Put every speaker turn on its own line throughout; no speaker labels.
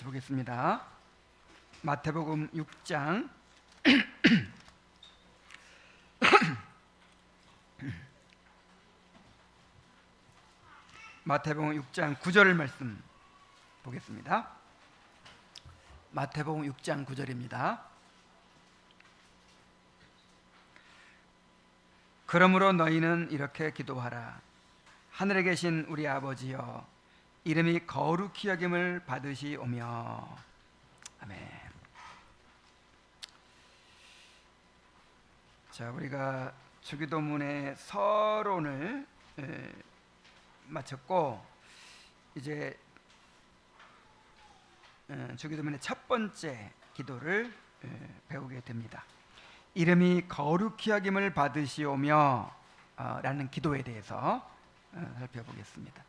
보겠습니다. 마태복음 6장 마태복음 6장 9절 말씀 보겠습니다. 마태복음 6장 9절입니다. 그러므로 너희는 이렇게 기도하라. 하늘에 계신 우리 아버지여, 이름이 거룩히 여김을 받으시오며. 아멘. 자, 우리가 주기도문의 서론을 마쳤고, 이제 주기도문의 첫 번째 기도를 배우게 됩니다. 이름이 거룩히 여김을 받으시오며 라는 기도에 대해서 살펴보겠습니다.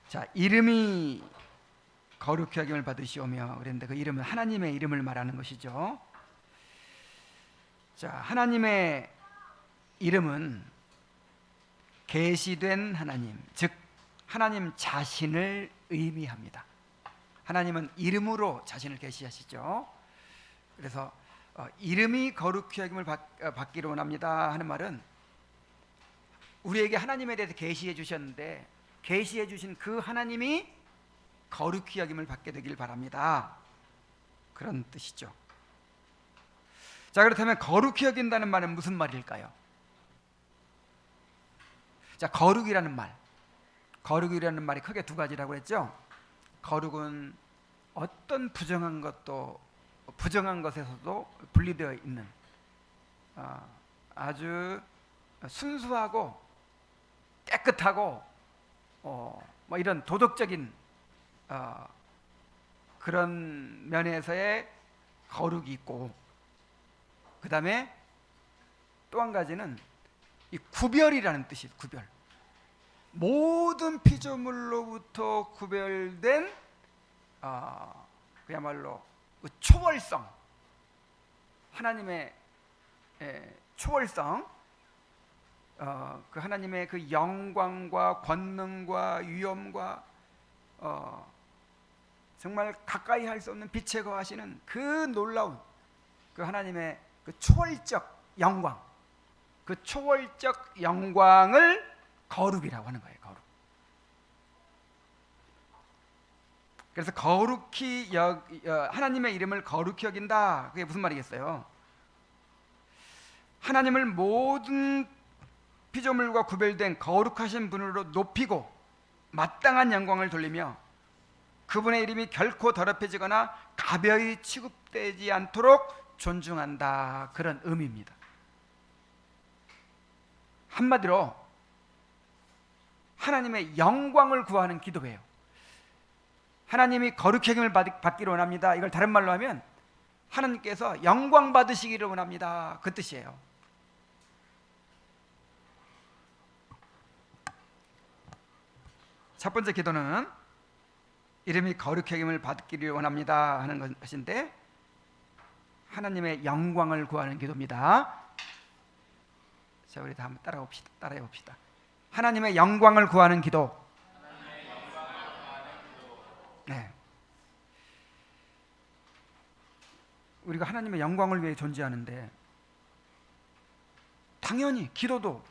자, 이름이 거룩히 여김을 받으시오며 그랬는데, 그 이름은 하나님의 이름을 말하는 것이죠. 자, 하나님의 이름은 계시된 하나님, 즉 하나님 자신을 의미합니다. 하나님은 이름으로 자신을 계시하시죠. 그래서 이름이 거룩히 여김을 받기를 원합니다 하는 말은, 우리에게 하나님에 대해서 계시해 주셨는데 계시해 주신 그 하나님이 거룩히 여김을 받게 되길 바랍니다, 그런 뜻이죠. 자, 그렇다면 거룩히 여긴다는 말은 무슨 말일까요? 자, 거룩이라는 말이 크게 두 가지라고 했죠. 거룩은 어떤 부정한 것에서도 분리되어 있는 아주 순수하고 깨끗하고 뭐 이런 도덕적인 그런 면에서의 거룩이 있고, 그 다음에 또 한 가지는 이 구별이라는 뜻이에요. 구별. 모든 피조물로부터 구별된 그야말로 그 초월성, 하나님의 초월성, 그 하나님의 그 영광과 권능과 위엄과 정말 가까이 할 수 없는 빛에 거하시는 그 놀라운 그 하나님의 그 초월적 영광, 그 초월적 영광을 거룩이라고 하는 거예요. 거룩. 그래서 거룩히 하나님의 이름을 거룩히 여긴다, 그게 무슨 말이겠어요? 하나님을 모든 피조물과 구별된 거룩하신 분으로 높이고 마땅한 영광을 돌리며 그분의 이름이 결코 더럽혀지거나 가벼이 취급되지 않도록 존중한다, 그런 의미입니다. 한마디로 하나님의 영광을 구하는 기도예요. 하나님이 거룩히 여김을 받기를 원합니다. 이걸 다른 말로 하면 하나님께서 영광 받으시기를 원합니다, 그 뜻이에요. 첫 번째 기도는 이름이 거룩히 여김을 받기를 원합니다 하는 것인데, 하나님의 영광을 구하는 기도입니다. 자, 우리 다 한번 따라해 봅시다. 하나님의 영광을 구하는 기도. 네. 우리가 하나님의 영광을 위해 존재하는데, 당연히 기도도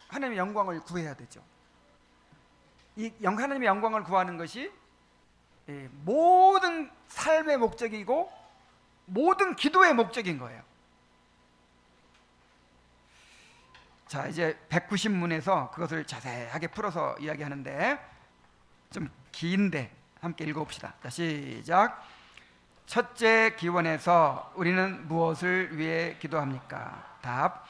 하나님의 영광을 구해야 되죠. 이 하나님의 영광을 구하는 것이 모든 삶의 목적이고 모든 기도의 목적인 거예요. 자, 이제 190문에서 그것을 자세하게 풀어서 이야기하는데 좀 긴데 함께 읽어봅시다. 자, 시작. 첫째 기원에서 우리는 무엇을 위해 기도합니까? 답.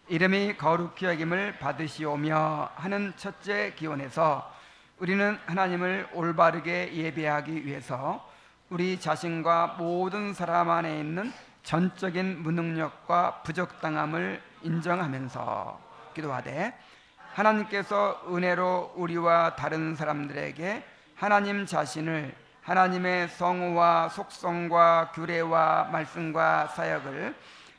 이름이 거룩히 여김을 받으시오며 하는 첫째 기원에서 우리는 하나님을 올바르게 예배하기 위해서 우리 자신과 모든 사람 안에 있는 전적인 무능력과 부적당함을 인정하면서 기도하되, 하나님께서 은혜로 우리와 다른 사람들에게 하나님 자신을, 하나님의 성호와 속성과 규례와 말씀과 사역을,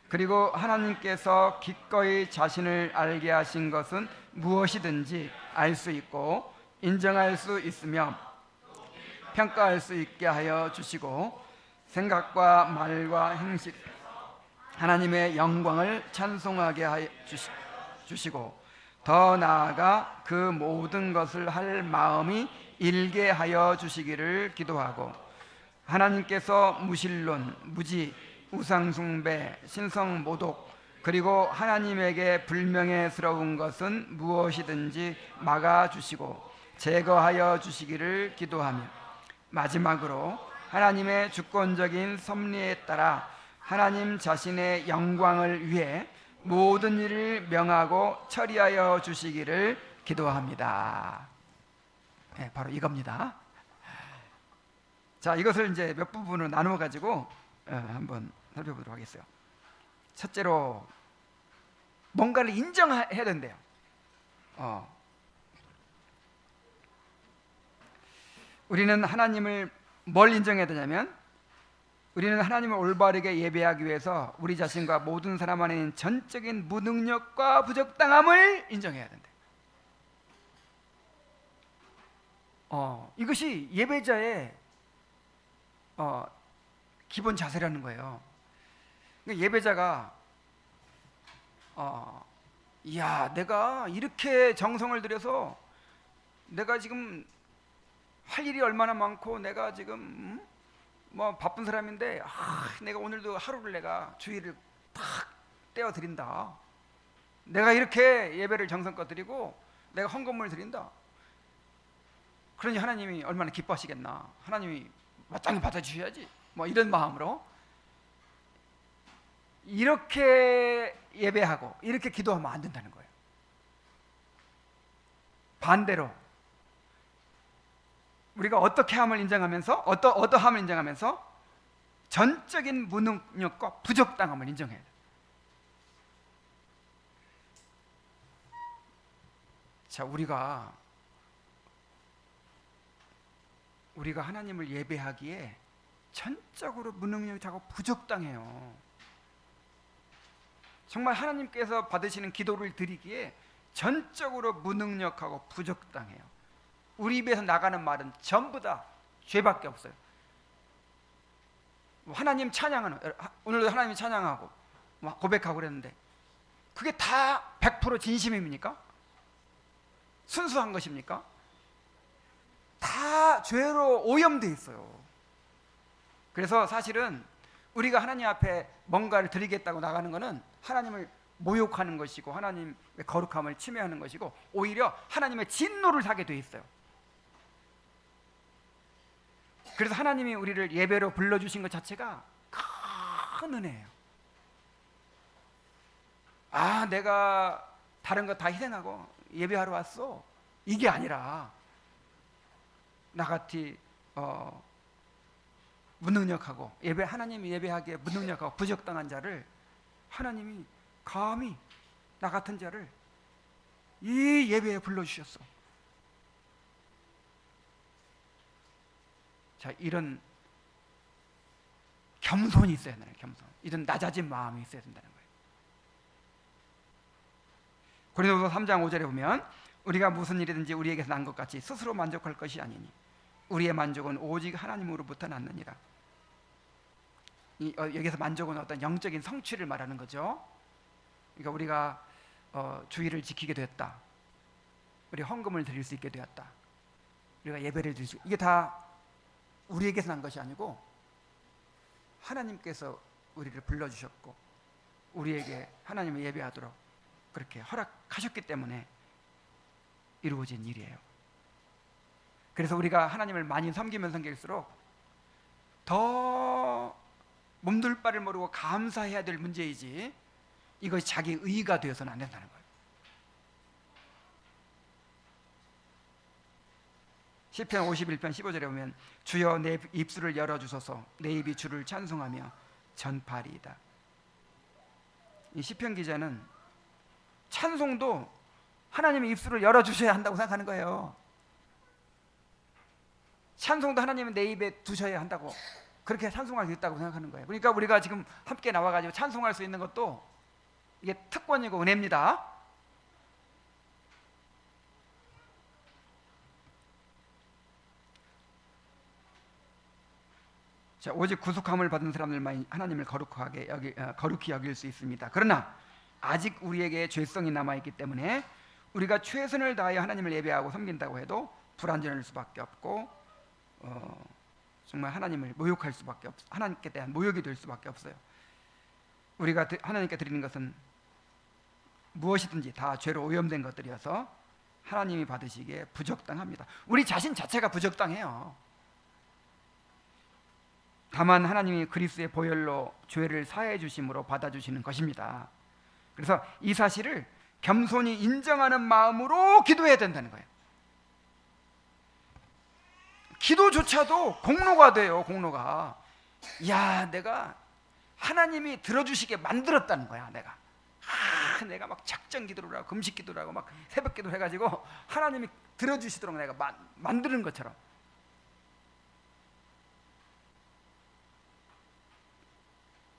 그리고 하나님께서 기꺼이 자신을 알게 하신 것은 무엇이든지 알 수 있고 인정할 수 있으며 평가할 수 있게 하여 주시고 생각과 말과 행실 하나님의 영광을 찬송하게 하여 주시고 더 나아가 그 모든 것을 할 마음이 일게 하여 주시기를 기도하고 하나님께서 무신론, 무지, 우상숭배, 신성모독 그리고 하나님에게 불명예스러운 것은 무엇이든지 막아주시고 제거하여 주시기를 기도하며 마지막으로 하나님의 주권적인 섭리에 따라 하나님 자신의 영광을 위해 모든 일을 명하고 처리하여 주시기를 기도합니다. 네, 바로 이겁니다. 자, 이것을 이제 몇 부분으로 나누어 가지고 한번 살펴보도록 하겠어요. 첫째로 뭔가를 인정해야 된대요. 우리는 하나님을 뭘 인정해야 되냐면 우리는 하나님을 올바르게 예배하기 위해서 우리 자신과 모든 사람 안에 있는 전적인 무능력과 부적당함을 인정해야 된대. 이것이 예배자의 기본 자세라는 거예요. 그러니까 예배자가 야, 내가 이렇게 정성을 들여서 내가 지금 할 일이 얼마나 많고 내가 지금 뭐 바쁜 사람인데 내가 오늘도 하루를 내가 주일을 탁 떼어 드린다. 내가 이렇게 예배를 정성껏 드리고 내가 헌금을 드린다. 그러니 하나님이 얼마나 기뻐하시겠나. 하나님이 마땅히 받아주셔야지. 뭐 이런 마음으로 이렇게 예배하고 이렇게 기도하면 안 된다는 거예요. 반대로 우리가 어떻게 함을 인정하면서 어떠함을 인정하면서 전적인 무능력과 부적당함을 인정해야 돼요. 자, 우리가 하나님을 예배하기에 전적으로 무능력하고 부적당해요. 정말 하나님께서 받으시는 기도를 드리기에 전적으로 무능력하고 부적당해요. 우리 입에서 나가는 말은 전부 다 죄밖에 없어요. 하나님 찬양하는, 오늘도 하나님 찬양하고 고백하고 그랬는데 그게 다 100% 진심입니까? 순수한 것입니까? 다 죄로 오염되어 있어요. 그래서 사실은 우리가 하나님 앞에 뭔가를 드리겠다고 나가는 것은 하나님을 모욕하는 것이고 하나님의 거룩함을 침해하는 것이고 오히려 하나님의 진노를 사게 돼 있어요. 그래서 하나님이 우리를 예배로 불러주신 것 자체가 큰 은혜예요. 내가 다른 거 다 희생하고 예배하러 왔어, 이게 아니라 나같이 무능력하고 하나님이 예배하기에 무능력하고 부적당한 자를 하나님이 감히 나 같은 자를 이 예배에 불러주셨어. 자, 이런 겸손이 있어야 되는 거예요. 겸손. 이런 낮아진 마음이 있어야 된다는 거예요. 고린도서 3장 5절에 보면 우리가 무슨 일이든지 우리에게서 난 것 같이 스스로 만족할 것이 아니니 우리의 만족은 오직 하나님으로부터 났느니라. 여기서 만족은 어떤 영적인 성취를 말하는 거죠. 그러니까 우리가 주의를 지키게 되었다. 우리 헌금을 드릴 수 있게 되었다. 우리가 예배를 드릴 수, 이게 다 우리에게서 난 것이 아니고 하나님께서 우리를 불러주셨고 우리에게 하나님을 예배하도록 그렇게 허락하셨기 때문에 이루어진 일이에요. 그래서 우리가 하나님을 많이 섬기면 섬길수록 더 몸둘 바를 모르고 감사해야 될 문제이지 이것이 자기 의가 되어서는 안 된다는 거예요. 시편 51편 15절에 보면 주여 내 입술을 열어주소서 내 입이 주를 찬송하며 전파리이다. 이 시편 기자는 찬송도 하나님의 입술을 열어주셔야 한다고 생각하는 거예요. 찬송도 하나님은 내 입에 두셔야 한다고, 그렇게 찬송할 수 있다고 생각하는 거예요. 그러니까 우리가 지금 함께 나와가지고 찬송할 수 있는 것도 이게 특권이고 은혜입니다. 자, 오직 구속함을 받은 사람들만 하나님을 거룩히 여길 수 있습니다. 그러나 아직 우리에게 죄성이 남아있기 때문에 우리가 최선을 다하여 하나님을 예배하고 섬긴다고 해도 불완전할 수밖에 없고 정말 하나님을 모욕할 수밖에 없어요. 하나님께 대한 모욕이 될 수밖에 없어요. 우리가 하나님께 드리는 것은 무엇이든지 다 죄로 오염된 것들이어서 하나님이 받으시기에 부적당합니다. 우리 자신 자체가 부적당해요. 다만 하나님이 그리스도의 보혈로 죄를 사해 주심으로 받아주시는 것입니다. 그래서 이 사실을 겸손히 인정하는 마음으로 기도해야 된다는 거예요. 기도조차도 공로가 돼요. 공로가. 야, 내가 하나님이 들어주시게 만들었다는 거야. 내가 막 작정 기도를 하고 금식 기도를 하고 막 새벽 기도를 해가지고 하나님이 들어주시도록 내가 만드는 것처럼.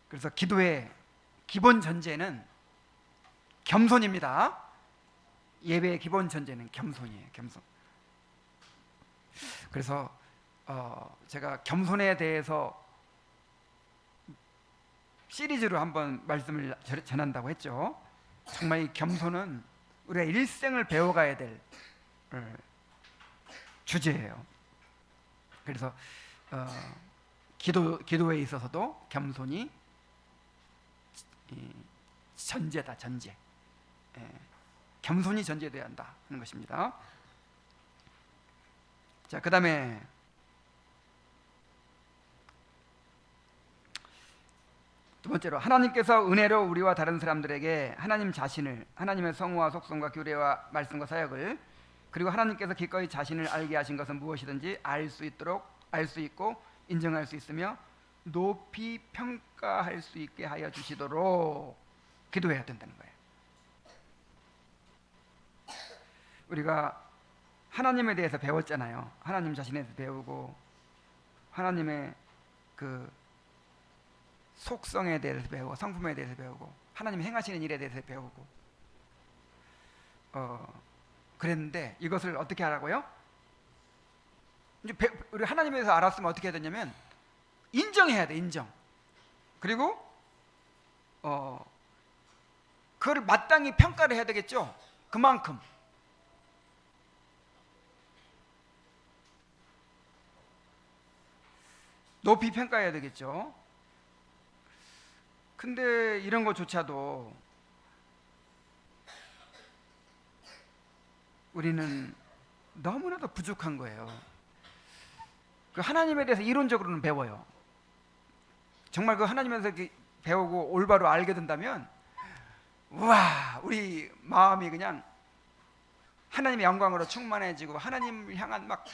그래서 기도의 기본 전제는 겸손입니다. 예배의 기본 전제는 겸손이에요. 겸손. 그래서 제가 겸손에 대해서 시리즈로 한번 말씀을 전한다고 했죠. 정말 이 겸손은 우리가 일생을 배워가야 될 주제예요. 그래서 기도에 있어서도 겸손이 전제다. 전제. 겸손이 전제되어야 한다 하는 것입니다. 자, 그 다음에 두 번째로, 하나님께서 은혜로 우리와 다른 사람들에게 하나님 자신을, 하나님의 성호와 속성과 규례와 말씀과 사역을, 그리고 하나님께서 기꺼이 자신을 알게 하신 것은 무엇이든지 알 수 있고 인정할 수 있으며 높이 평가할 수 있게 하여 주시도록 기도해야 된다는 거예요. 우리가 하나님에 대해서 배웠잖아요. 하나님 자신에 대해서 배우고 하나님의 그 속성에 대해서 배우고 성품에 대해서 배우고 하나님 행하시는 일에 대해서 배우고 그랬는데 이것을 어떻게 하라고요? 이제 우리 하나님에 대해서 알았으면 어떻게 해야 되냐면 인정해야 돼. 인정. 그리고 그걸 마땅히 평가를 해야 되겠죠. 그만큼 높이 평가해야 되겠죠. 근데 이런 것조차도 우리는 너무나도 부족한 거예요. 그 하나님에 대해서 이론적으로는 배워요. 정말 그 하나님에 대해서 배우고 올바로 알게 된다면 우와, 우리 마음이 그냥 하나님의 영광으로 충만해지고 하나님을 향한 막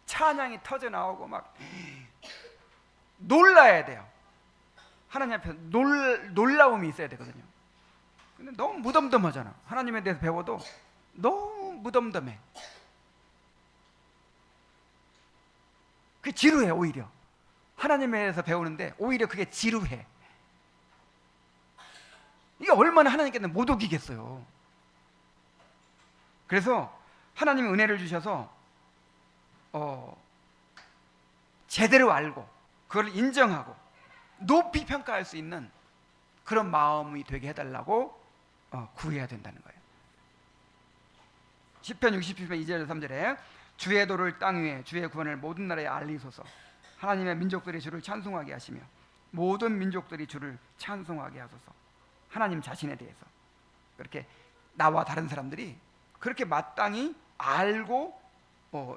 찬양이 터져 나오고 막 놀라야 돼요. 하나님 앞에 놀라움이 있어야 되거든요. 근데 너무 무덤덤하잖아. 하나님에 대해서 배워도 너무 무덤덤해. 그 지루해. 오히려 하나님에 대해서 배우는데 오히려 그게 지루해. 이게 얼마나 하나님께는 못 오기겠어요. 그래서 하나님이 은혜를 주셔서 제대로 알고 그걸 인정하고 높이 평가할 수 있는 그런 마음이 되게 해달라고 구해야 된다는 거예요. 시편 67편 2절 3절에 주의 도를 땅 위에 주의 구원을 모든 나라에 알리소서. 하나님의 민족들이 주를 찬송하게 하시며 모든 민족들이 주를 찬송하게 하소서. 하나님 자신에 대해서 그렇게 나와 다른 사람들이 그렇게 마땅히 알고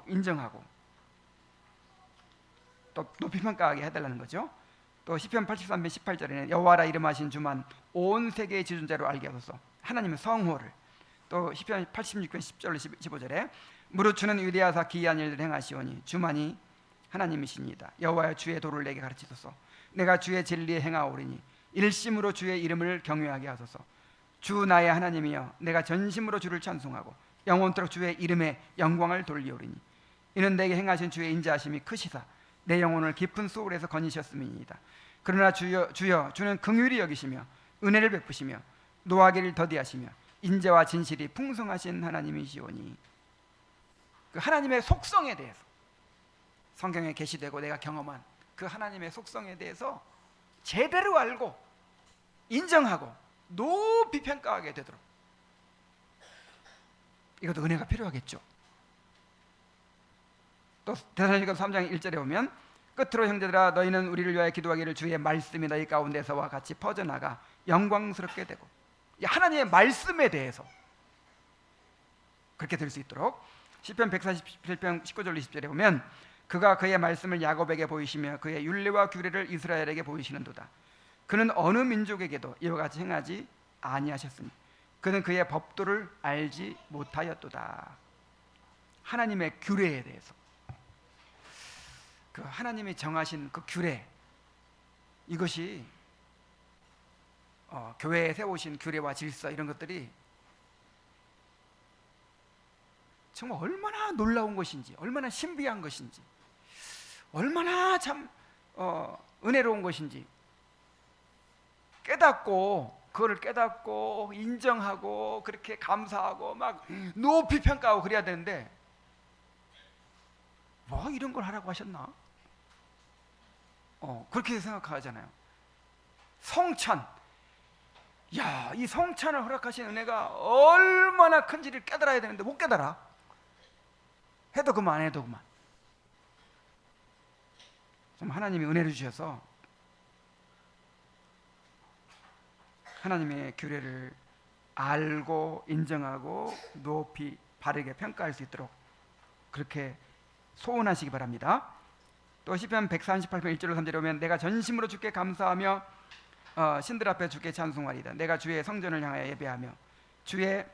인정하고 또 높이 평가하게 해달라는 거죠. 또 시편 83편 18절에는 여호와라 이름하신 주만 온 세계의 지존자로 알게 하소서. 하나님의 성호를. 또 시편 86편 10절 15절에 무릇 주는 위대하사 기이한 일을 행하시오니 주만이 하나님이십니다. 여호와여 주의 도를 내게 가르치소서. 내가 주의 진리에 행하오리니 일심으로 주의 이름을 경외하게 하소서. 주 나의 하나님이여 내가 전심으로 주를 찬송하고 영원토록 주의 이름에 영광을 돌리오리니 이는 내게 행하신 주의 인자하심이 크시사 내 영혼을 깊은 소울에서 거니셨음이니이다. 그러나 주여 주는 긍휼히 여기시며 은혜를 베푸시며 노하기를 더디하시며 인자와 진실이 풍성하신 하나님이시오니. 그 하나님의 속성에 대해서 성경에 계시되고 내가 경험한 그 하나님의 속성에 대해서 제대로 알고 인정하고 높이 평가하게 되도록, 이것도 은혜가 필요하겠죠. 또 데살로니가서 3장 1절에 보면 끝으로 형제들아 너희는 우리를 위하여 기도하기를 주의 말씀이 너희 가운데서와 같이 퍼져나가 영광스럽게 되고, 하나님의 말씀에 대해서 그렇게 될 수 있도록 시편 147편 19절 20절에 보면 그가 그의 말씀을 야곱에게 보이시며 그의 율례와 규례를 이스라엘에게 보이시는도다. 그는 어느 민족에게도 이와 같이 행하지 아니하셨으니 그는 그의 법도를 알지 못하였도다. 하나님의 규례에 대해서, 그 하나님이 정하신 그 규례, 이것이 교회에 세우신 규례와 질서, 이런 것들이 정말 얼마나 놀라운 것인지, 얼마나 신비한 것인지, 얼마나 참 은혜로운 것인지 그거를 깨닫고 인정하고 그렇게 감사하고 막 높이 평가하고 그래야 되는데, 뭐 이런 걸 하라고 하셨나? 그렇게 생각하잖아요. 성찬, 야, 이 성찬을 허락하신 은혜가 얼마나 큰지를 깨달아야 되는데 못 깨달아. 해도 그만 안 해도 그만. 좀 하나님이 은혜를 주셔서 하나님의 규례를 알고 인정하고 높이 바르게 평가할 수 있도록 그렇게 소원하시기 바랍니다. 또 시편 138편 1절로 3절에 보면 내가 전심으로 주께 감사하며 신들 앞에 주께 찬송하리다. 내가 주의 성전을 향하여 예배하며 주의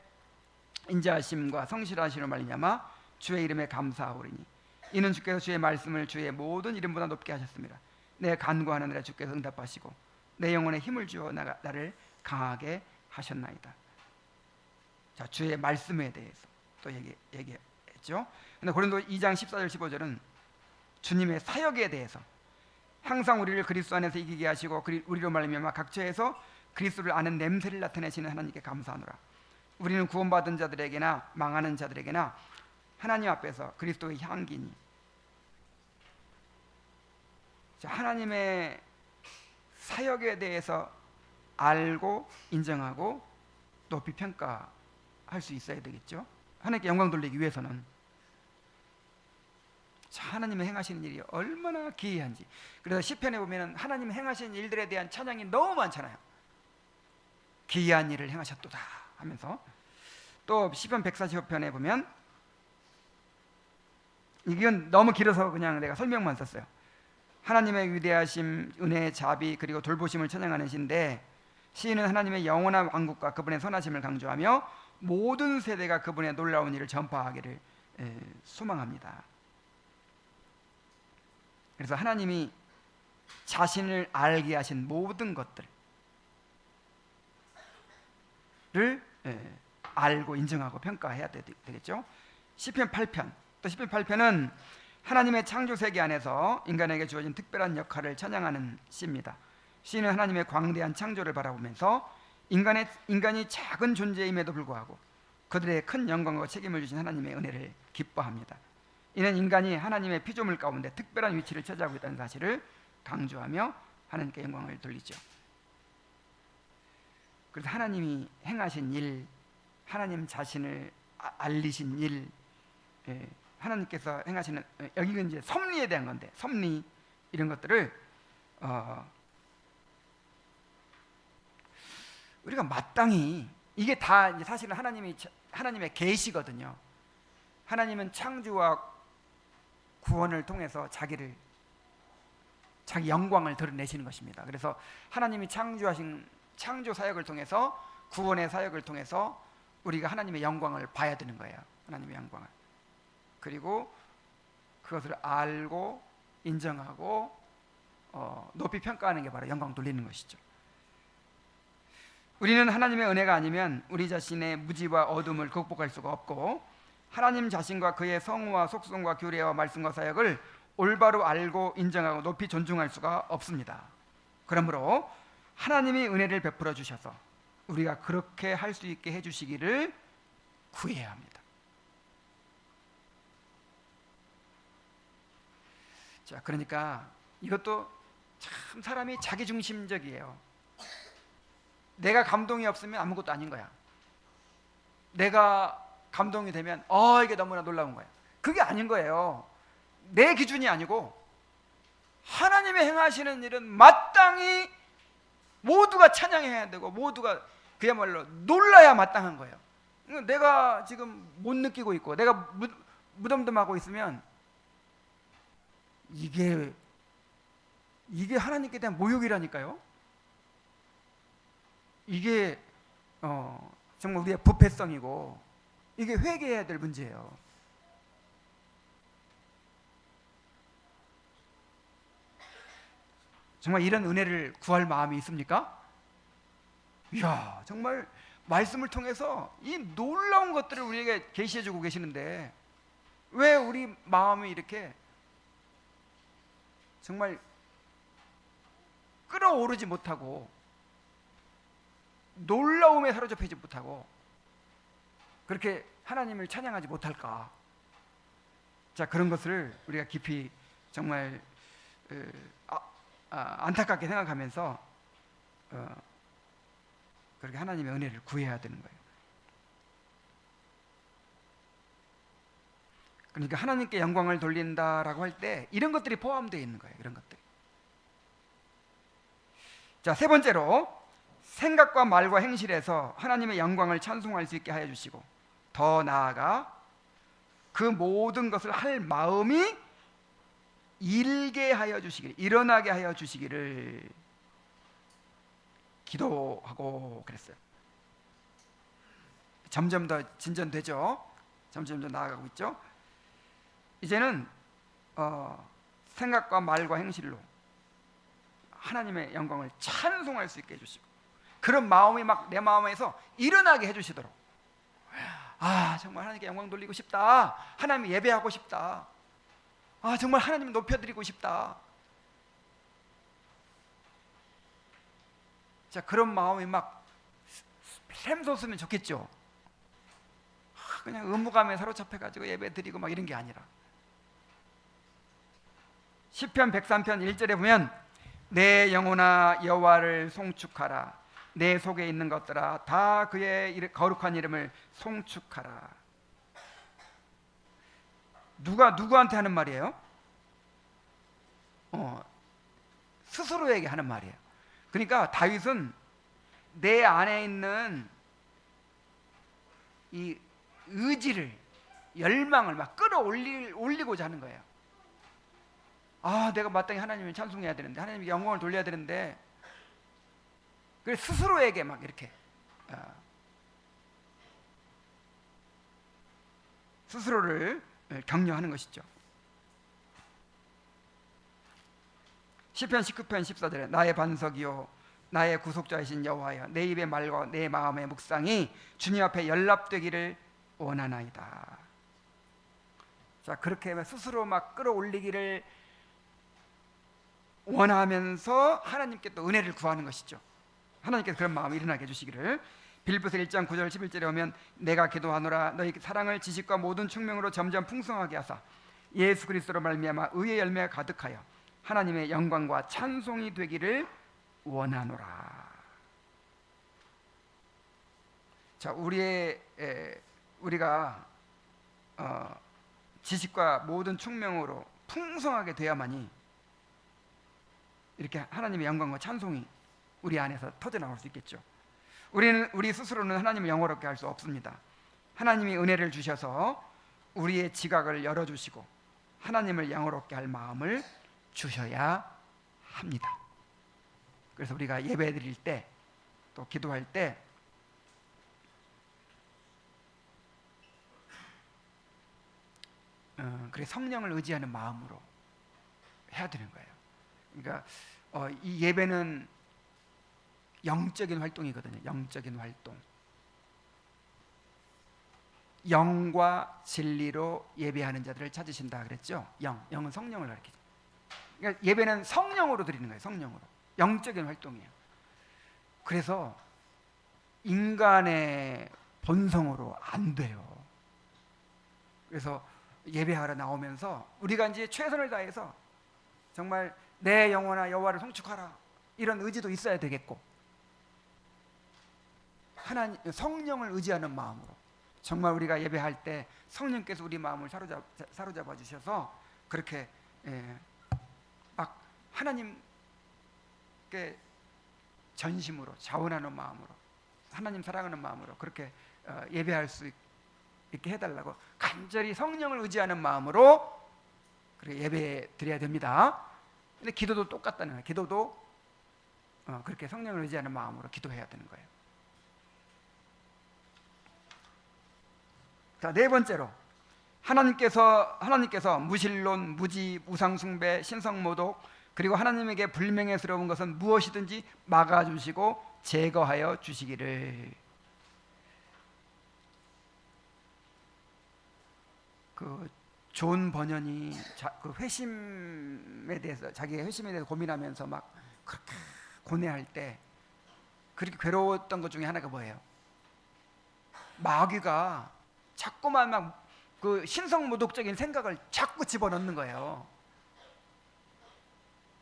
인자하심과 성실하심으로 말미암아 주의 이름에 감사하오리니 이는 주께서 주의 말씀을 주의 모든 이름보다 높게 하셨습니다. 내 간구하느라 주께서 응답하시고 내 영혼에 힘을 주어 나를 강하게 하셨나이다. 자, 주의 말씀에 대해서 또 얘기했죠. 근데 고린도 2장 14절 15절은 주님의 사역에 대해서, 항상 우리를 그리스도 안에서 이기게 하시고 우리로 말미암아 각처에서 그리스도를 아는 냄새를 나타내시는 하나님께 감사하노라. 우리는 구원받은 자들에게나 망하는 자들에게나 하나님 앞에서 그리스도의 향기니. 자, 하나님의 사역에 대해서 알고 인정하고 높이 평가할 수 있어야 되겠죠. 하나님께 영광 돌리기 위해서는. 자, 하나님의 행하시는 일이 얼마나 기이한지. 그래서 시편에 보면 하나님 행하신 일들에 대한 찬양이 너무 많잖아요. 기이한 일을 행하셨도다 하면서. 또 시편 145편에 보면, 이건 너무 길어서 그냥 내가 설명만 썼어요. 하나님의 위대하심, 은혜, 자비 그리고 돌보심을 찬양하는 시인데, 시인은 하나님의 영원한 왕국과 그분의 선하심을 강조하며 모든 세대가 그분의 놀라운 일을 전파하기를 소망합니다. 그래서 하나님이 자신을 알게 하신 모든 것들을 알고 인정하고 평가해야 되겠죠. 시편 8편, 또 시편 8편은 하나님의 창조 세계 안에서 인간에게 주어진 특별한 역할을 찬양하는 시입니다. 시인은 하나님의 광대한 창조를 바라보면서 인간이 작은 존재임에도 불구하고 그들의 큰 영광과 책임을 주신 하나님의 은혜를 기뻐합니다. 이는 인간이 하나님의 피조물 가운데 특별한 위치를 차지하고 있다는 사실을 강조하며 하나님께 영광을 돌리죠. 그래서 하나님이 행하신 일, 하나님 자신을 알리신 일, 하나님께서 행하시는, 여기는 이제 섭리에 대한 건데, 섭리 이런 것들을 우리가 마땅히, 이게 다 이제 사실은 하나님의 계시거든요. 하나님은 창조와 구원을 통해서 자기 영광을 드러내시는 것입니다. 그래서 하나님이 창조하신 창조 사역을 통해서, 구원의 사역을 통해서 우리가 하나님의 영광을 봐야 되는 거예요. 하나님의 영광을. 그리고 그것을 알고 인정하고 높이 평가하는 게 바로 영광 돌리는 것이죠. 우리는 하나님의 은혜가 아니면 우리 자신의 무지와 어둠을 극복할 수가 없고, 하나님 자신과 그의 성호와 속성과 규례와 말씀과 사역을 올바로 알고 인정하고 높이 존중할 수가 없습니다. 그러므로 하나님이 은혜를 베풀어 주셔서 우리가 그렇게 할 수 있게 해주시기를 구해야 합니다. 자, 그러니까 이것도 참 사람이 자기중심적이에요. 내가 감동이 없으면 아무것도 아닌 거야. 내가 감동이 되면 이게 너무나 놀라운 거야. 그게 아닌 거예요. 내 기준이 아니고 하나님의 행하시는 일은 마땅히 모두가 찬양해야 되고 모두가 그야말로 놀라야 마땅한 거예요. 내가 지금 못 느끼고 있고 내가 무덤덤하고 있으면 이게 하나님께 대한 모욕이라니까요. 이게 정말 우리의 부패성이고 이게 회개해야 될 문제예요. 정말 이런 은혜를 구할 마음이 있습니까? 이야, 정말 말씀을 통해서 이 놀라운 것들을 우리에게 계시해 주고 계시는데 왜 우리 마음이 이렇게 정말 끌어오르지 못하고 놀라움에 사로잡히지 못하고 그렇게 하나님을 찬양하지 못할까? 자, 그런 것을 우리가 깊이 정말 안타깝게 생각하면서 그렇게 하나님의 은혜를 구해야 되는 거예요. 그러니까 하나님께 영광을 돌린다라고 할 때 이런 것들이 포함되어 있는 거예요. 이런 것들이. 자, 세 번째로 생각과 말과 행실에서 하나님의 영광을 찬송할 수 있게 하여 주시고 더 나아가 그 모든 것을 할 마음이 일게 하여 주시기를, 일어나게 하여 주시기를 기도하고 그랬어요. 점점 더 진전되죠. 점점 더 나아가고 있죠. 이제는 생각과 말과 행실로 하나님의 영광을 찬송할 수 있게 해주시고 그런 마음이 막 내 마음에서 일어나게 해주시도록, 정말 하나님께 영광 돌리고 싶다, 하나님 예배하고 싶다, 정말 하나님 높여드리고 싶다. 자, 그런 마음이 막 샘솟으면 좋겠죠. 그냥 의무감에 사로잡혀가지고 예배 드리고 막 이런 게 아니라 시편 103편 1절에 보면 내 영혼아 여호와를 송축하라, 내 속에 있는 것들아 다 그의 거룩한 이름을 송축하라. 누구한테 하는 말이에요? 스스로에게 하는 말이에요. 그러니까 다윗은 내 안에 있는 이 의지를, 열망을 막 끌어올리고자 하는 거예요. 내가 마땅히 하나님을 찬송해야 되는데, 하나님께 영광을 돌려야 되는데, 그래서 스스로에게 막 이렇게 스스로를 격려하는 것이죠. 시편 19편 14절에 나의 반석이요 나의 구속자이신 여호와여, 내 입의 말과 내 마음의 묵상이 주님 앞에 연락되기를 원하나이다. 자, 그렇게 스스로 막 끌어올리기를 원하면서 하나님께 또 은혜를 구하는 것이죠. 하나님께서 그런 마음이 일어나게 해주시기를. 빌립보서 1장 9절 11절에 오면 내가 기도하노라 너희 사랑을 지식과 모든 충명으로 점점 풍성하게 하사 예수 그리스도로 말미암아 의의 열매가 가득하여 하나님의 영광과 찬송이 되기를 원하노라. 자, 우리가 지식과 모든 충명으로 풍성하게 돼야만이 이렇게 하나님의 영광과 찬송이 우리 안에서 터져나올 수 있겠죠. 우리 스스로는 하나님을 영화롭게 할 수 없습니다. 하나님이 은혜를 주셔서 우리의 지각을 열어주시고 하나님을 영화롭게 할 마음을 주셔야 합니다. 그래서 우리가 예배 드릴 때 또 기도할 때 그래 성령을 의지하는 마음으로 해야 되는 거예요. 그러니까 이 예배는 영적인 활동이거든요. 영적인 활동. 영과 진리로 예배하는 자들을 찾으신다 그랬죠. 영은 성령을 가리키죠. 그러니까 예배는 성령으로 드리는 거예요. 성령으로. 영적인 활동이에요. 그래서 인간의 본성으로 안 돼요. 그래서 예배하러 나오면서 우리가 이제 최선을 다해서 정말 내 영혼아 여호와를 송축하라, 이런 의지도 있어야 되겠고, 하나님 성령을 의지하는 마음으로 정말 우리가 예배할 때 성령께서 우리 마음을 사로잡아 주셔서 그렇게 막 하나님께 전심으로 자원하는 마음으로, 하나님 사랑하는 마음으로 그렇게 예배할 수 있게 해달라고 간절히 성령을 의지하는 마음으로 그렇게 예배 드려야 됩니다. 근데 기도도 똑같다는 거예요. 기도도 그렇게 성령을 의지하는 마음으로 기도해야 되는 거예요. 자, 네 번째로 하나님께서 무신론, 무지, 우상숭배, 신성모독, 그리고 하나님에게 불명예스러운 것은 무엇이든지 막아주시고 제거하여 주시기를. 존 버년이 그 회심에 대해서, 자기의 회심에 대해서 고민하면서 막 그렇게 고뇌할 때 그렇게 괴로웠던 것 중에 하나가 뭐예요? 마귀가 자꾸만 막 그 신성모독적인 생각을 자꾸 집어넣는 거예요.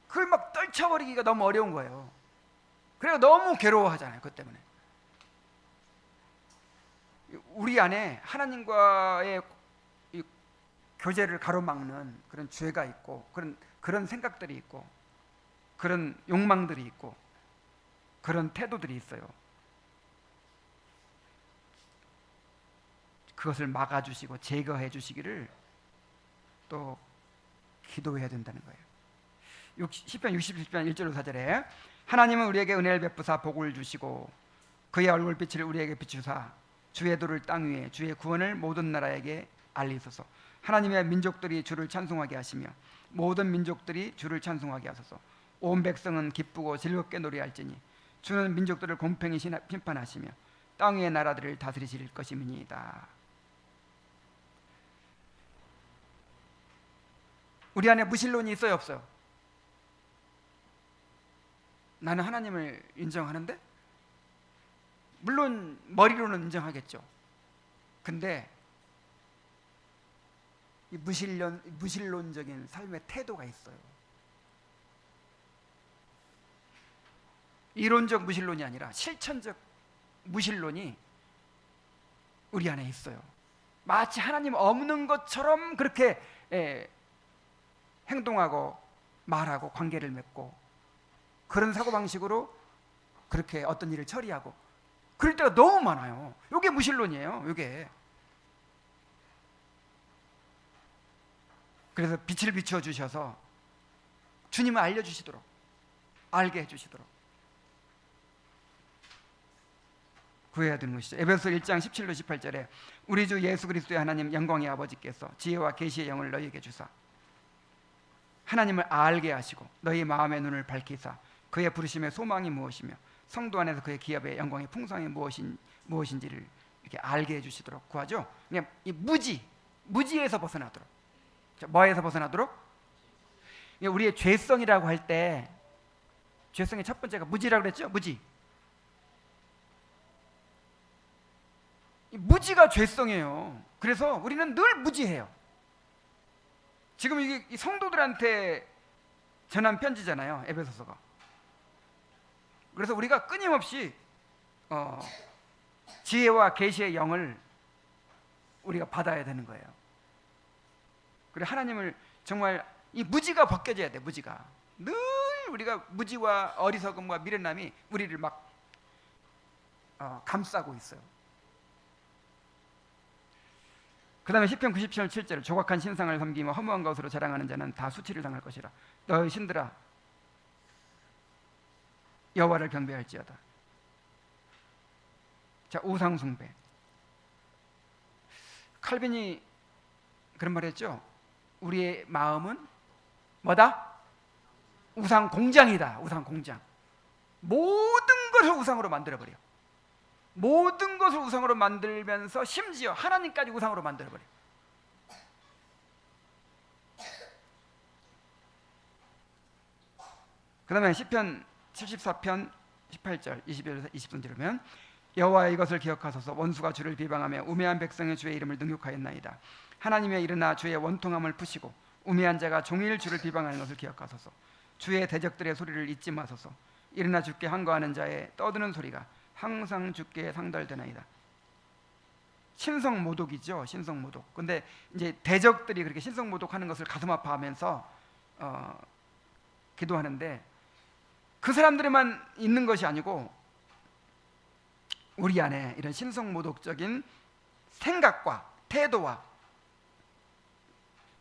그걸 막 떨쳐버리기가 너무 어려운 거예요. 그래서 너무 괴로워하잖아요. 그것 때문에. 우리 안에 하나님과의 이 교제를 가로막는 그런 죄가 있고, 그런 생각들이 있고, 그런 욕망들이 있고, 그런 태도들이 있어요. 그것을 막아주시고 제거해 주시기를 또 기도해야 된다는 거예요. 시편 67편 1절로 4절에 하나님은 우리에게 은혜를 베푸사 복을 주시고 그의 얼굴빛을 우리에게 비추사 주의 도를 땅 위에 주의 구원을 모든 나라에게 알리소서. 하나님의 민족들이 주를 찬송하게 하시며 모든 민족들이 주를 찬송하게 하소서. 온 백성은 기쁘고 즐겁게 노래할지니 주는 민족들을 공평히 심판하시며 땅 위의 나라들을 다스리실 것임이니이다. 우리 안에 무신론이 있어요, 없어요? 나는 하나님을 인정하는데, 물론 머리로는 인정하겠죠. 근데 이 무신론적인 삶의 태도가 있어요. 이론적 무신론이 아니라 실천적 무신론이 우리 안에 있어요. 마치 하나님 없는 것처럼 그렇게 행동하고 말하고 관계를 맺고, 그런 사고방식으로 그렇게 어떤 일을 처리하고, 그럴 때가 너무 많아요. 이게 무신론이에요. 이게. 그래서 빛을 비추어 주셔서 주님을 알려주시도록, 알게 해주시도록 구해야 되는 것이죠. 에베소 1장 17로 18절에 우리 주 예수 그리스도의 하나님 영광의 아버지께서 지혜와 계시의 영을 너희에게 주사 하나님을 알게 하시고 너희 마음의 눈을 밝히사 그의 부르심의 소망이 무엇이며 성도 안에서 그의 기업의 영광의 풍성이 무엇인지를 이렇게 알게 해주시도록 구하죠. 그냥 이 무지에서 벗어나도록. 뭐에서 벗어나도록? 우리의 죄성이라고 할 때 죄성의 첫 번째가 무지라고 그랬죠. 무지. 이 무지가 죄성이에요. 그래서 우리는 늘 무지해요. 지금 이게 이 성도들한테 전한 편지잖아요, 에베소서가. 그래서 우리가 끊임없이 지혜와 계시의 영을 우리가 받아야 되는 거예요. 그리고 하나님을 정말 이 무지가 벗겨져야 돼. 무지가 늘 우리가 무지와 어리석음과 미련함이 우리를 막 감싸고 있어요. 그 다음에 시편 97편 7절 조각한 신상을 섬기며 허무한 것으로 자랑하는 자는 다 수치를 당할 것이라. 너희 신들아 여호와를 경배할지어다. 자, 우상 숭배. 칼빈이 그런 말 했죠. 우리의 마음은 뭐다? 우상 공장이다. 우상 공장. 모든 것을 우상으로 만들어버려. 모든 것을 우상으로 만들면서 심지어 하나님까지 우상으로 만들어버려. 그 다음에 시편 74편 18절 21절 23절 보면 여호와 이것을 기억하소서. 원수가 주를 비방하며 우매한 백성의 주의 이름을 능욕하였나이다. 하나님의 일어나 주의 원통함을 푸시고 우매한 자가 종일 주를 비방하는 것을 기억하소서. 주의 대적들의 소리를 잊지 마소서. 일어나 주께 항거하는 자의 떠드는 소리가 항상 주께 상달되나이다. 신성모독이죠. 신성모독. 근데 이제 대적들이 그렇게 신성모독하는 것을 가슴 아파하면서 기도하는데, 그 사람들에만 있는 것이 아니고 우리 안에 이런 신성모독적인 생각과 태도와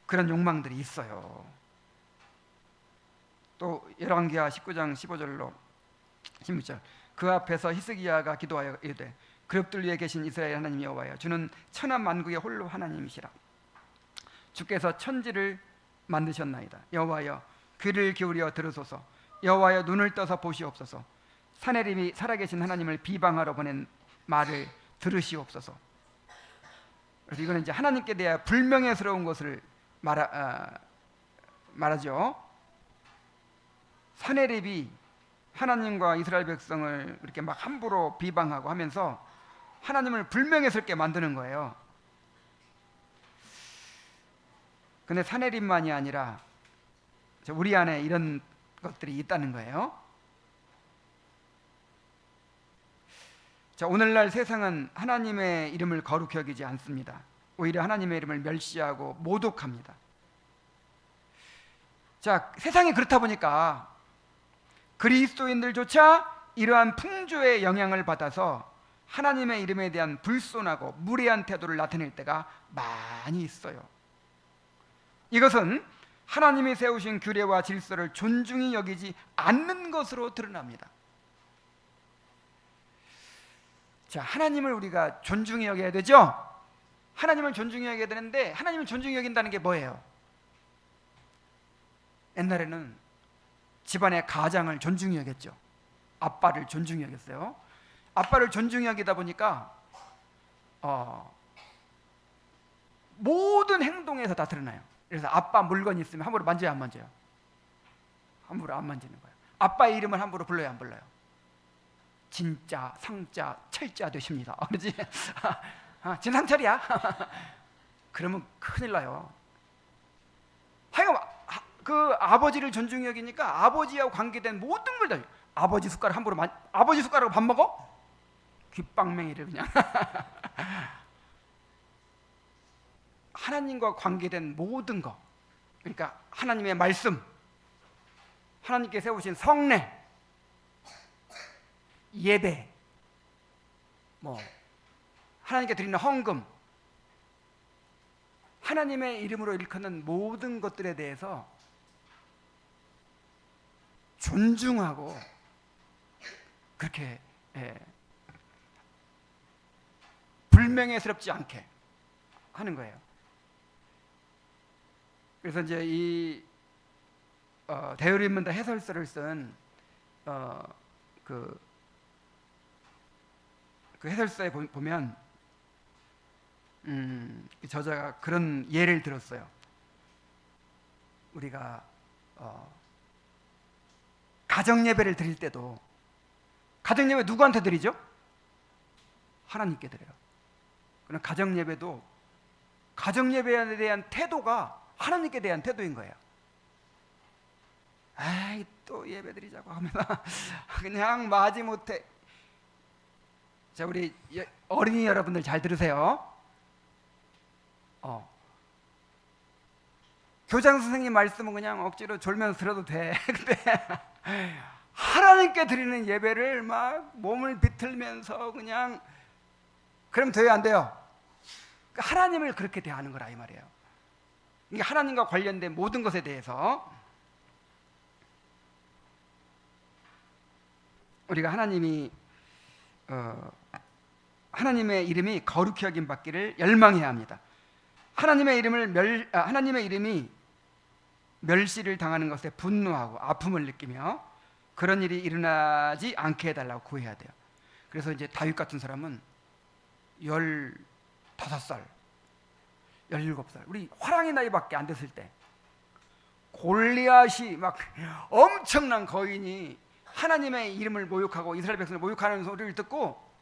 그런 욕망들이 있어요. 또 열왕기하 19장 15절로 16절, 그 앞에서 히스기야가 기도하여 이르되 그룹들 위에 계신 이스라엘 하나님 여호와여, 주는 천하 만국의 홀로 하나님이시라. 주께서 천지를 만드셨나이다. 여호와여, 귀를 기울여 들으소서. 여호와여, 눈을 떠서 보시옵소서. 사내림이 살아계신 하나님을 비방하러 보낸 말을 들으시옵소서. 그래서 이거는 이제 하나님께 대하여 불명예스러운 것을 말하죠. 사내립이 하나님과 이스라엘 백성을 이렇게 막 함부로 비방하고 하면서 하나님을 불명예스럽게 만드는 거예요. 근데 사내립만이 아니라 우리 안에 이런 것들이 있다는 거예요. 자, 오늘날 세상은 하나님의 이름을 거룩히 여기지 않습니다. 오히려 하나님의 이름을 멸시하고 모독합니다. 자, 세상이 그렇다 보니까 그리스도인들조차 이러한 풍조의 영향을 받아서 하나님의 이름에 대한 불손하고 무례한 태도를 나타낼 때가 많이 있어요. 이것은 하나님이 세우신 규례와 질서를 존중히 여기지 않는 것으로 드러납니다. 자, 하나님을 우리가 존중히 여겨야 되죠? 하나님을 존중히 여겨야 되는데, 하나님을 존중히 여긴다는 게 뭐예요? 옛날에는 집안의 가장을 존중히 여겼죠. 아빠를 존중히 여겼어요. 아빠를 존중히 여기다 보니까 모든 행동에서 다 드러나요. 그래서 아빠 물건이 있으면 함부로 만져요, 안 만져요? 함부로 안 만지는 거예요. 아빠의 이름을 함부로 불러요, 안 불러요? 진짜, 상자, 철자 되십니다. 그러지? 진상철이야. 그러면 큰일 나요. 하여간 그 아버지를 존중히 여기니까 아버지하고 관계된 모든 걸 다, 아버지 숟가락 함부로 아버지 숟가락으로 밥 먹어? 귓방맹이를 그냥. 하나님과 관계된 모든 것, 그러니까 하나님의 말씀, 하나님께 세우신 성례, 예배, 하나님께 드리는 헌금, 하나님의 이름으로 일컫는 모든 것들에 대해서 존중하고 그렇게 불명예스럽지 않게 하는 거예요. 그래서 이제 이 대요리문답 해설서를 쓴 그 해설서에 보면 그 저자가 그런 예를 들었어요. 우리가 가정 예배를 드릴 때도, 가정 예배 누구한테 드리죠? 하나님께 드려요. 그럼 가정 예배도 가정 예배에 대한 태도가 하나님께 대한 태도인 거예요. 아이, 또 예배 드리자고 하면 그냥 마지못해. 자, 우리 어린이 여러분들 잘 들으세요. 교장 선생님 말씀은 그냥 억지로 졸면서 들어도 돼. 근데 하나님께 드리는 예배를 막 몸을 비틀면서 그냥, 그럼 돼요, 안 돼요? 하나님을 그렇게 대하는 거라 이 말이에요. 이게 하나님과 관련된 모든 것에 대해서 우리가 하나님의 이름이 거룩히 여김 받기를 열망해야 합니다. 하나님의 이름이 멸시를 당하는 것에 분노하고 아픔을 느끼며 그런 일이 일어나지 않게 해달라고 구해야 돼요. 그래서 이제 다윗 같은 사람은 15살, 17살, 우리 화랑이 나이밖에 안 됐을 때 골리앗이 막 엄청난 거인이 하나님의 이름을 모욕하고 이스라엘 백성을 모욕하는 소리를 듣고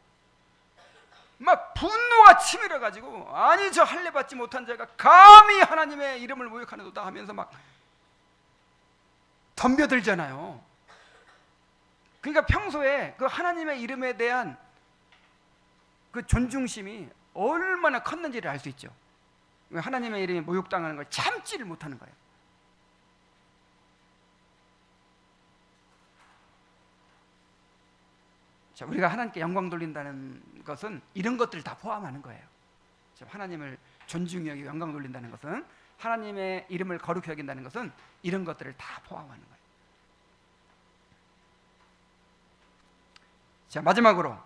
막 분노가 치밀어 가지고 아니 저 할례 받지 못한 자가 감히 하나님의 이름을 모욕하는도다 하면서 막 덤벼들잖아요. 그러니까 평소에 그 하나님의 이름에 대한 그 존중심이 얼마나 컸는지를 알 수 있죠. 하나님의 이름이 모욕당하는 걸 참지를 못하는 거예요. 자, 우리가 하나님께 영광 돌린다는 것은 이런 것들을 다 포함하는 거예요. 하나님을 존중히 여기고 영광 돌린다는 것은, 하나님의 이름을 거룩히 여긴다는 것은 이런 것들을 다 포함하는 거예요. 자, 마지막으로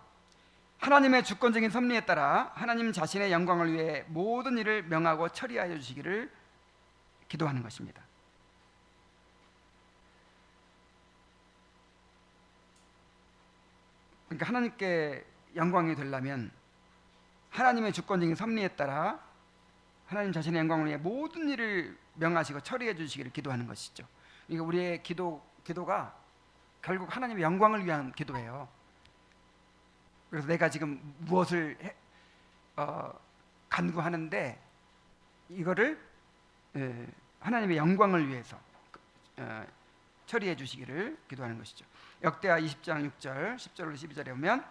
하나님의 주권적인 섭리에 따라 하나님 자신의 영광을 위해 모든 일을 명하고 처리하여 주시기를 기도하는 것입니다. 그러니까 하나님께 영광이 되려면 하나님의 주권적인 섭리에 따라 하나님 자신의 영광을 위해 모든 일을 명하시고 처리해 주시기를 기도하는 것이죠. 그러니까 우리의 기도가 결국 하나님의 영광을 위한 기도예요. 그래서 내가 지금 무엇을 간구하는데 이거를 하나님의 영광을 위해서 처리해 주시기를 기도하는 것이죠. 역대하 20장 6절 10절로 12절에 보면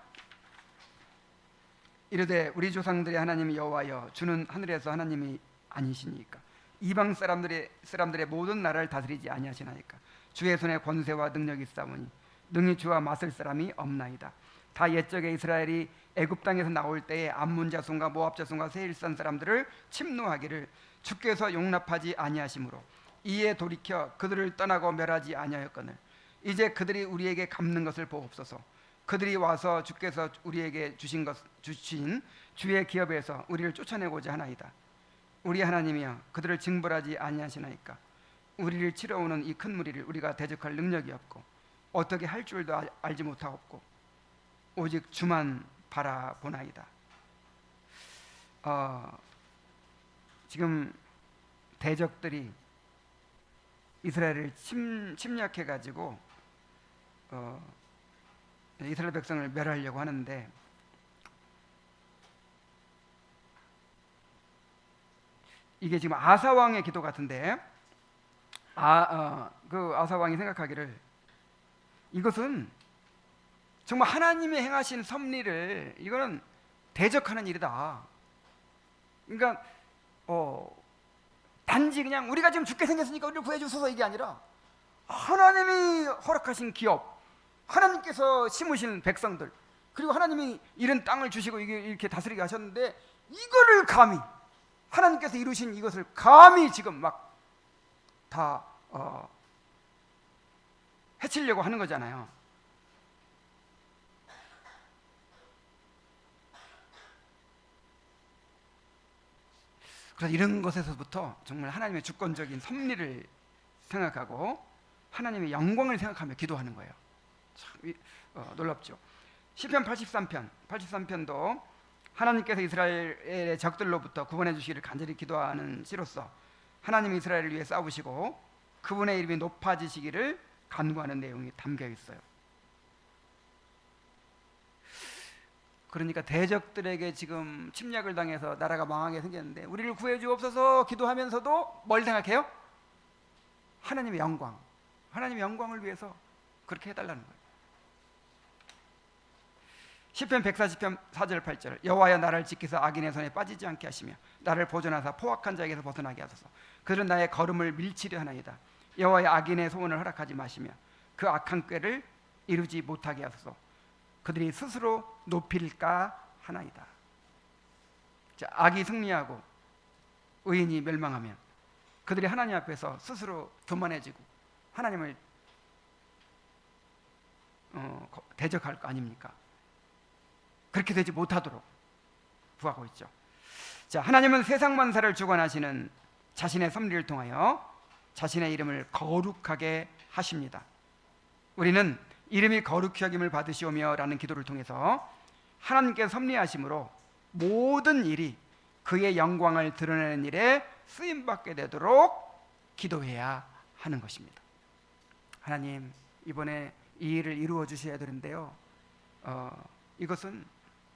이르되 우리 조상들의 하나님 여호와여 주는 하늘에서 하나님이 아니시니까 이방 사람들의 모든 나라를 다스리지 아니하시나이까 주의 손에 권세와 능력이 있사오니 능히 주와 맞설 사람이 없나이다. 다 옛적에 이스라엘이 애굽 땅에서 나올 때에 암몬 자손과 모압 자손과 세일산 사람들을 침노하기를 주께서 용납하지 아니하심으로 이에 돌이켜 그들을 떠나고 멸하지 아니하였거늘 이제 그들이 우리에게 갚는 것을 보옵소서. 그들이 와서 주께서 우리에게 주신 주의 기업에서 우리를 쫓아내고자 하나이다. 우리 하나님이여 그들을 징벌하지 아니하시나이까 우리를 치러오는 이 큰 무리를 우리가 대적할 능력이 없고 어떻게 할 줄도 알지 못하옵고 오직 주만 바라보나이다. 지금 대적들이 이스라엘을 침략해 가지고 이스라엘 백성을 멸하려고 하는데 이게 지금 아사 왕의 기도 같은데 그 아사 왕이 생각하기를 이것은 정말 하나님이 행하신 섭리를 이거는 대적하는 일이다. 그러니까 단지 그냥 우리가 지금 죽게 생겼으니까 우리를 구해주소서 이게 아니라 하나님이 허락하신 기업, 하나님께서 심으신 백성들, 그리고 하나님이 이런 땅을 주시고 이렇게 다스리게 하셨는데 이거를 감히 하나님께서 이루신 이것을 감히 지금 막 다 해치려고 하는 거잖아요. 그래서 이런 것에서부터 정말 하나님의 주권적인 섭리를 생각하고 하나님의 영광을 생각하며 기도하는 거예요. 참 놀랍죠. 시편 83편도 하나님께서 이스라엘의 적들로부터 구원해 주시기를 간절히 기도하는 시로서 하나님이 이스라엘을 위해 싸우시고 그분의 이름이 높아지시기를 간구하는 내용이 담겨 있어요. 그러니까 대적들에게 지금 침략을 당해서 나라가 망하게 생겼는데 우리를 구해 주옵소서 기도하면서도 뭘 생각해요? 하나님의 영광, 하나님의 영광을 위해서 그렇게 해달라는 거예요. 시편 140편 4절 8절 여호와여 나를 지키사 악인의 손에 빠지지 않게 하시며 나를 보존하사 포악한 자에게서 벗어나게 하소서. 그들은 나의 걸음을 밀치려 하나이다. 여호와여 악인의 소원을 허락하지 마시며 그 악한 꾀를 이루지 못하게 하소서. 그들이 스스로 높일까 하나이다. 자, 악이 승리하고 의인이 멸망하면 그들이 하나님 앞에서 스스로 교만해지고 하나님을 대적할 거 아닙니까? 그렇게 되지 못하도록 구하고 있죠. 자, 하나님은 세상 만사를 주관하시는 자신의 섭리를 통하여 자신의 이름을 거룩하게 하십니다. 우리는 이름이 거룩히 여김을 받으시오며 라는 기도를 통해서 하나님께 섭리하심으로 모든 일이 그의 영광을 드러내는 일에 쓰임받게 되도록 기도해야 하는 것입니다. 하나님, 이번에 이 일을 이루어 주셔야 되는데요, 이것은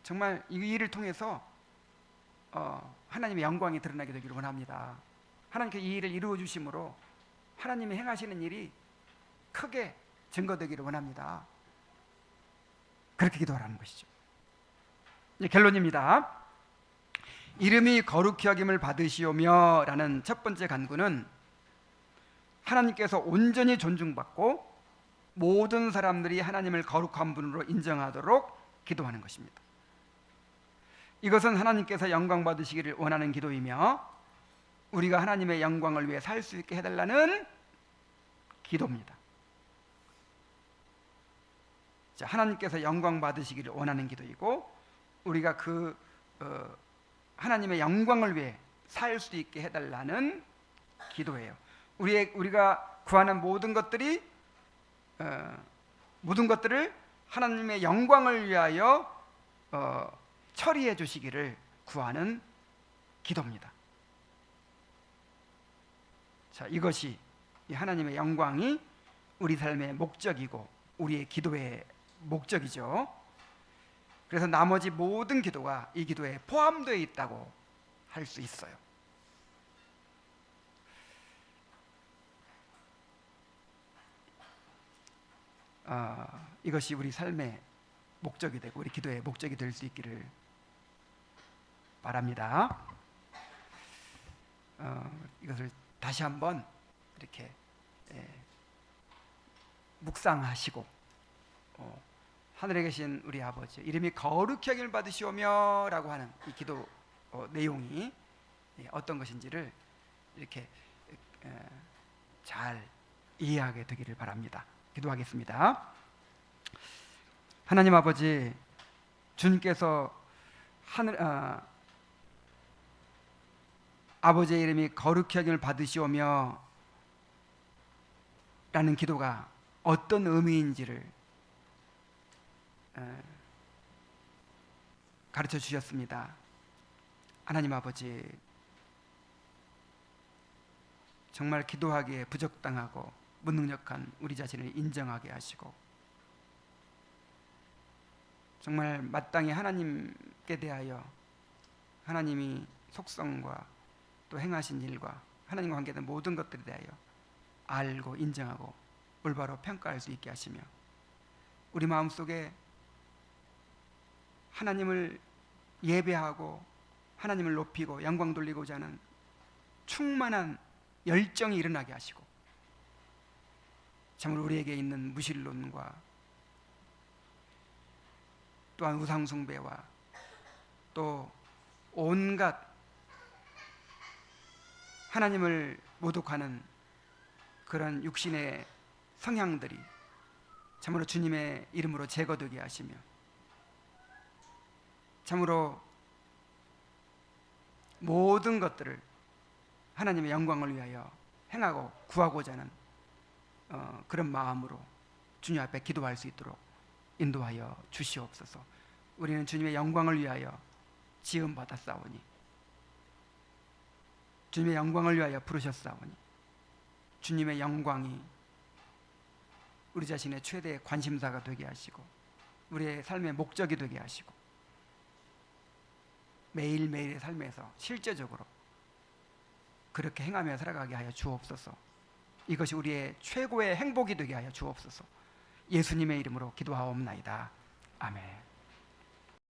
정말 이 일을 통해서 하나님의 영광이 드러나게 되기를 원합니다. 하나님께 이 일을 이루어 주심으로 하나님이 행하시는 일이 크게 증거되기를 원합니다. 그렇게 기도하라는 것이죠. 이제 결론입니다. 이름이 거룩히 여김을 받으시오며 라는 첫 번째 간구는 하나님께서 온전히 존중받고 모든 사람들이 하나님을 거룩한 분으로 인정하도록 기도하는 것입니다. 이것은 하나님께서 영광 받으시기를 원하는 기도이며 우리가 하나님의 영광을 위해 살 수 있게 해달라는 기도입니다. 자, 하나님께서 영광 받으시기를 원하는 기도이고 우리가 하나님의 영광을 위해 살 수 있게 해달라는 기도예요. 우리가 구하는 모든 것들을 하나님의 영광을 위하여 처리해 주시기를 구하는 기도입니다. 자, 이것이 하나님의 영광이 우리 삶의 목적이고 우리의 기도의 목적이죠. 그래서 나머지 모든 기도가 이 기도에 포함되어 있다고 할 수 있어요. 이것이 우리 삶의 목적이 되고 우리 기도의 목적이 될 수 있기를 바랍니다. 이것을 다시 한번 이렇게 묵상하시고 하늘에 계신 우리 아버지 이름이 거룩히 여김을 받으시오며 라고 하는 이 기도 내용이 어떤 것인지를 이렇게 잘 이해하게 되기를 바랍니다. 기도하겠습니다. 하나님 아버지, 주님께서 아버지의 이름이 거룩히 여김을 받으시오며 라는 기도가 어떤 의미인지를 가르쳐 주셨습니다. 하나님 아버지, 정말 기도하기에 부적당하고 무능력한 우리 자신을 인정하게 하시고 정말 마땅히 하나님께 대하여 하나님이 속성과 또 행하신 일과 하나님과 관계된 모든 것들에 대하여 알고 인정하고 올바로 평가할 수 있게 하시며 우리 마음속에 하나님을 예배하고 하나님을 높이고 영광 돌리고자 하는 충만한 열정이 일어나게 하시고 참으로 우리에게 있는 무신론과 또한 우상숭배와 또 온갖 하나님을 모독하는 그런 육신의 성향들이 참으로 주님의 이름으로 제거되게 하시며 참으로 모든 것들을 하나님의 영광을 위하여 행하고 구하고자 하는 그런 마음으로 주님 앞에 기도할 수 있도록 인도하여 주시옵소서. 우리는 주님의 영광을 위하여 지음받았사오니 주님의 영광을 위하여 부르셨사오니 주님의 영광이 우리 자신의 최대의 관심사가 되게 하시고 우리의 삶의 목적이 되게 하시고 매일매일의 삶에서 실제적으로 그렇게 행하며 살아가게 하여 주옵소서. 이것이 우리의 최고의 행복이 되게 하여 주옵소서. 예수님의 이름으로 기도하옵나이다. 아멘.